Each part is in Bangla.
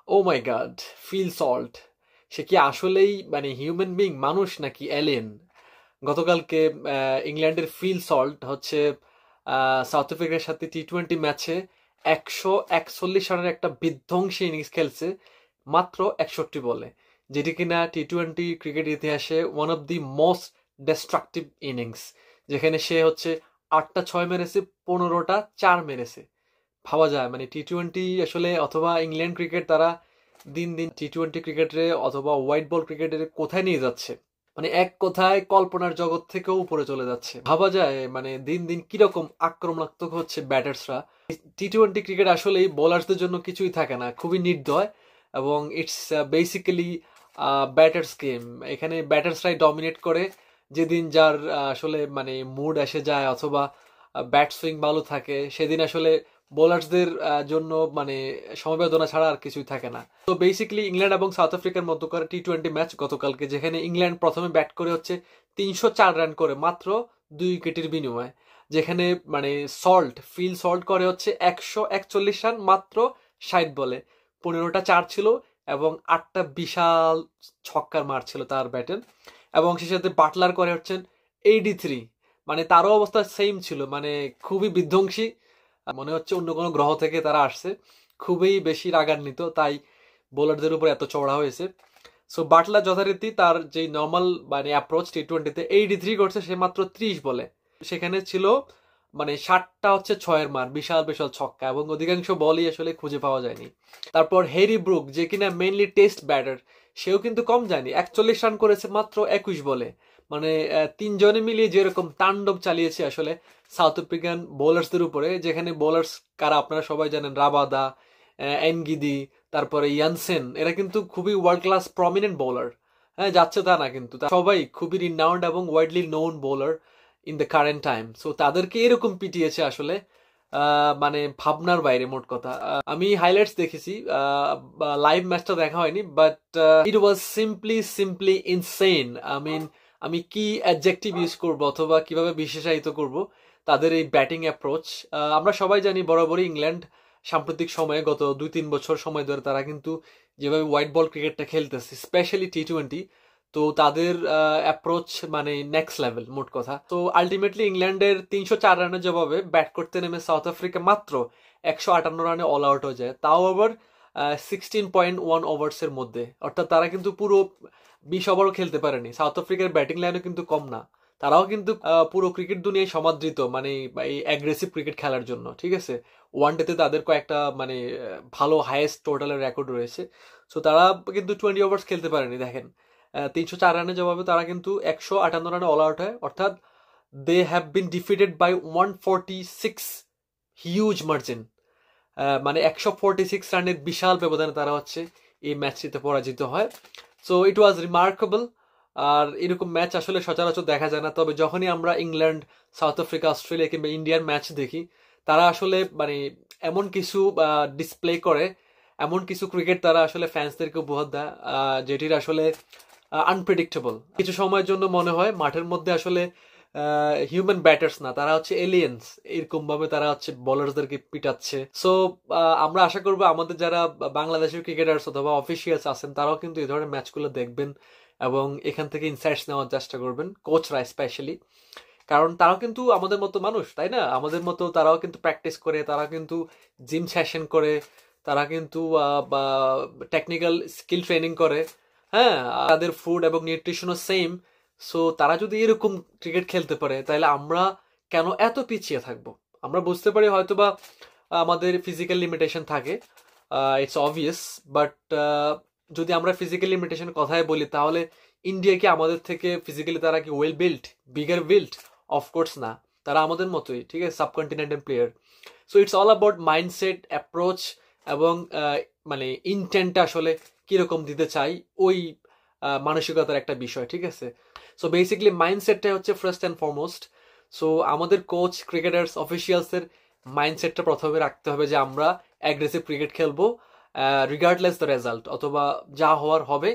ও মাই গড, ফিল সল্ট। সে কি আসলেই মানে হিউম্যান বিং, মানুষ নাকি এলিয়েন? গতকালকে ইংল্যান্ডের ফিল সল্ট হচ্ছে সাউথ আফ্রিকার সাথে টি-20 ম্যাচে 141 রানের একটা বিধ্বংসী ইনিংস খেলছে মাত্র 61 বলে, যেটি কিনা টি-20 ক্রিকেট ইতিহাসে one of the most destructive innings, যেখানে সে হচ্ছে 8টা 6 মেরেছে, 15টা 4 মেরেছে। ভাবা যায় মানে টি-20 আসলে অথবা ইংল্যান্ড ক্রিকেট তারা দিন দিন টি-20 ক্রিকেটে অথবা হোয়াইট বল ক্রিকেটে কোথায় নিয়ে যাচ্ছে, মানে এক কথায় কল্পনার জগৎ থেকেও উপরে চলে যাচ্ছে। ভাবা যায় মানে দিন দিন কিরকম আক্রমণাত্মক হচ্ছে ব্যাটার্সরা। টি-20 ক্রিকেট আসলেই বোলার্সদের জন্য কিছুই থাকে না, খুবই নির্দয়, এবং ইটস বেসিক্যালি ব্যাটার্স গেম। এখানে ব্যাটার্সরাই ডমিনেট করে। যেদিন যার আসলে মানে মুড এসে যায় অথবা ব্যাট সুইং ভালো থাকে, সেদিন আসলে বোলার্সদের জন্য মানে সমবেদনা ছাড়া আর কিছুই থাকে না। তো বেসিক্যালি ইংল্যান্ড এবং সাউথ আফ্রিকার মধ্যকার টি-20 ম্যাচ গতকালকে, যেখানে ইংল্যান্ড প্রথমে ব্যাট করে হচ্ছে 304 রান করে মাত্র 2 উইকেটের বিনিময়ে, যেখানে মানে ফিল সল্ট করে হচ্ছে 141 রান মাত্র 60 বলে, 15টা 4 ছিল এবং 8টা বিশাল ছক্কার মার ছিল তার ব্যাটে। এবং সে সাথে বাটলার করে হচ্ছেন 83, মানে তারও অবস্থা সেম ছিল, মানে খুবই বিধ্বংসী। মনে হচ্ছে অন্য কোনো গ্রহ থেকে তারা আসছে, খুবই বেশি রাগান্বিত, তাই বোলারদের উপর এত চড়া হয়েছে। সো বাটলার যথারীতি তার যে নর্মাল মানে অ্যাপ্রোচ টি-20-তে 83 করছে সে মাত্র 30 বলে, সেখানে ছিল মানে 60টা হচ্ছে 6-এর মার, বিশাল বিশাল ছক্কা, এবং অধিকাংশ বলই আসলে খুঁজে পাওয়া যায়নি। তারপর হ্যারি ব্রুক, যে কিনা মেইনলি টেস্ট ব্যাটার, সেও কিন্তু কম যায়নি, 41 রান করেছে মাত্র 21 বলে। মানে তিনজনে মিলিয়ে যেরকম তাণ্ডব চালিয়েছে আসলে সাউথ আফ্রিকান বোলার্সদের উপরে, যেখানে বোলার্স কারা আপনারা সবাই জানেন, রাবাদা, এনগিদি, তারপরে ইয়ানসেন, এরা কিন্তু খুবই ওয়ার্ল্ড ক্লাস প্রমিনেন্ট বোলার। হ্যাঁ, যাচ্ছে তা না, কিন্তু সবাই খুবই রিনাউন্ড এবং widely known bowler in the current time. So তাদেরকে এরকম পিটিয়েছে আসলে মানে ভাবনার বাইরে। মোট কথা আমি হাইলাইটস দেখেছি, লাইভ ম্যাচটা দেখা হয়নি, but it was simply insane. আমি কি অ্যাডজেক্টিভ ইউজ করব অথবা কিভাবে বিশেষায়িত করব তাদের এই ব্যাটিং অ্যাপ্রোচ। আমরা সবাই জানি বরাবরই ইংল্যান্ড সাম্প্রতিক সময়ে গত 2-3 বছর সময় ধরে তারা কিন্তু যেভাবে হোয়াইট বল ক্রিকেটটা খেলতেছে, স্পেশালি টি-20, তো তাদের অ্যাপ্রোচ মানে নেক্সট লেভেল মোট কথা। তো আলটিমেটলি ইংল্যান্ডের 304 রানের জবাবে ব্যাট করতে নেমে সাউথ আফ্রিকা মাত্র 158 রানে অল আউট হয়ে যায়, তাও আবার 16.1 ওভার্সের মধ্যে। অর্থাৎ তারা কিন্তু পুরো 20 ওভারও খেলতে পারেনি। সাউথ আফ্রিকার ব্যাটিং লাইনও কিন্তু কম না, তারাও কিন্তু পুরো ক্রিকেট দুনিয়ায় সমাদৃত মানে এই অ্যাগ্রেসিভ ক্রিকেট খেলার জন্য। ঠিক আছে, ওয়ানডেতে তাদের কয়েকটা মানে ভালো হাইয়েস্ট টোটালের রেকর্ড রয়েছে। সো তারা কিন্তু 20 ওভার্স খেলতে পারেনি। দেখেন 304 রানের জবাবে তারা কিন্তু 158 রানে অল আউট হয়, অর্থাৎ they have been defeated by 146 huge margin. মানে 146 রানের বিশাল ব্যবধানে তারা হচ্ছে এই ম্যাচটিতে পরাজিত হয়। So it was remarkable. আর এরকম ম্যাচ আসলে সচরাচর দেখা যায় না, তবে যখনই আমরা ইংল্যান্ড, সাউথ আফ্রিকা, অস্ট্রেলিয়া কিংবা ইন্ডিয়ার ম্যাচ দেখি, তারা আসলে মানে এমন কিছু ডিসপ্লে করে, এমন কিছু ক্রিকেট তারা আসলে ফ্যান্সদেরকে উপহার দেয় যেটির আসলে আনপ্রেডিক্টেবল। কিছু সময়ের জন্য মনে হয় মাঠের মধ্যে আসলে হিউম্যান ব্যাটার্স না, তারা হচ্ছে এলিয়েন্স, এরকম ভাবে তারা হচ্ছে বোলারসদেরকে পিটাচ্ছে। সো আমরা আশা করবো আমাদের যারা বাংলাদেশের ক্রিকেটার্স অথবা অফিসিয়ালস আছেন, তারাও কিন্তু এই ধরনের ম্যাচগুলো দেখবেন এবং এখান থেকে ইনসাইটস নেওয়ার চেষ্টা করবেন, কোচরা স্পেশালি, কারণ তারাও কিন্তু আমাদের মতো মানুষ, তাই না? আমাদের মতো তারাও কিন্তু প্র্যাকটিস করে, তারা কিন্তু জিম সেশন করে, তারা কিন্তু টেকনিক্যাল স্কিল ট্রেনিং করে। হ্যাঁ, তাদের ফুড এবং নিউট্রিশনও সেম। সো তারা যদি এরকম ক্রিকেট খেলতে পারে, তাহলে আমরা কেন এত পিছিয়ে থাকবো? আমরা বুঝতে পারি হয়তোবা আমাদের ফিজিক্যাল লিমিটেশন থাকে, ইটস অবভিয়াস, বাট যদি আমরা ফিজিক্যাল লিমিটেশনের কথাই বলি, তাহলে ইন্ডিয়া কি আমাদের থেকে ফিজিক্যালি তারা কি well built, bigger built? Of course না, তারা আমাদের মতোই, ঠিক আছে, subcontinental player. So it's all about mindset, approach এবং মানে ইন্টেন্টটা আসলে কিরকম দিতে চাই, ওই মানসিকতার একটা বিষয়। ঠিক আছে, সো বেসিক্যালি মাইন্ডসেটটাই হচ্ছে ফার্স্ট অ্যান্ড ফরমোস্ট। সো আমাদের কোচ, ক্রিকেটার্স, অফিসিয়ালসের মাইন্ডসেটটা প্রথমে রাখতে হবে যে আমরা অ্যাগ্রেসিভ ক্রিকেট খেলবো রিগার্ডলেস দ্য রেজাল্ট, অথবা যা হওয়ার হবে,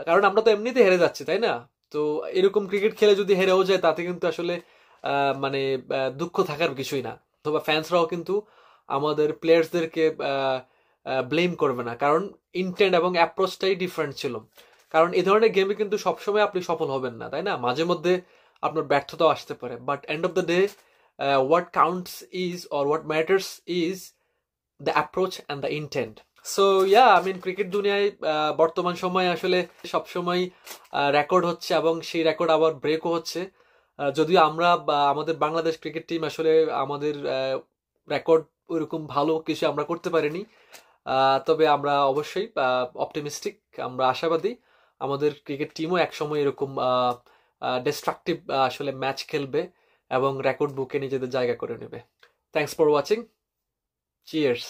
কারণ আমরা তো এমনিতে হেরে যাচ্ছি, তাই না? তো এরকম ক্রিকেট খেলে যদি হেরেও যায়, তাতে কিন্তু আসলে মানে দুঃখ থাকার কিছুই না। অথবা ফ্যান্সরাও কিন্তু আমাদের প্লেয়ার্সদেরকে ব্লেম করবে না, কারণ ইন্টেন্ট এবং অ্যাপ্রোচটাই ডিফারেন্ট ছিল। কারণ এই ধরনের গেমে কিন্তু সবসময় আপনি সফল হবেন না, তাই না? মাঝে মধ্যে আপনার ব্যর্থতাও আসতে পারে, but end of the day what counts is or what matters is the approach and the intent. So yeah, I mean cricket দুনিয়ায় বর্তমান সময়ে আসলে সবসময় রেকর্ড হচ্ছে এবং সেই রেকর্ড আবার ব্রেকও হচ্ছে। যদিও আমরা আমাদের বাংলাদেশ ক্রিকেট টিম আসলে আমাদের রেকর্ড ওইরকম ভালো কিছু আমরা করতে পারিনি, তবে আমরা অবশ্যই অপটিমিস্টিক, আমরা আশাবাদী আমাদের ক্রিকেট টিমও একসময় এরকম ডিস্ট্রাকটিভ আসলে ম্যাচ খেলবে এবং রেকর্ড বুকে নিজেদের জায়গা করে নেবে। Thanks for watching, cheers.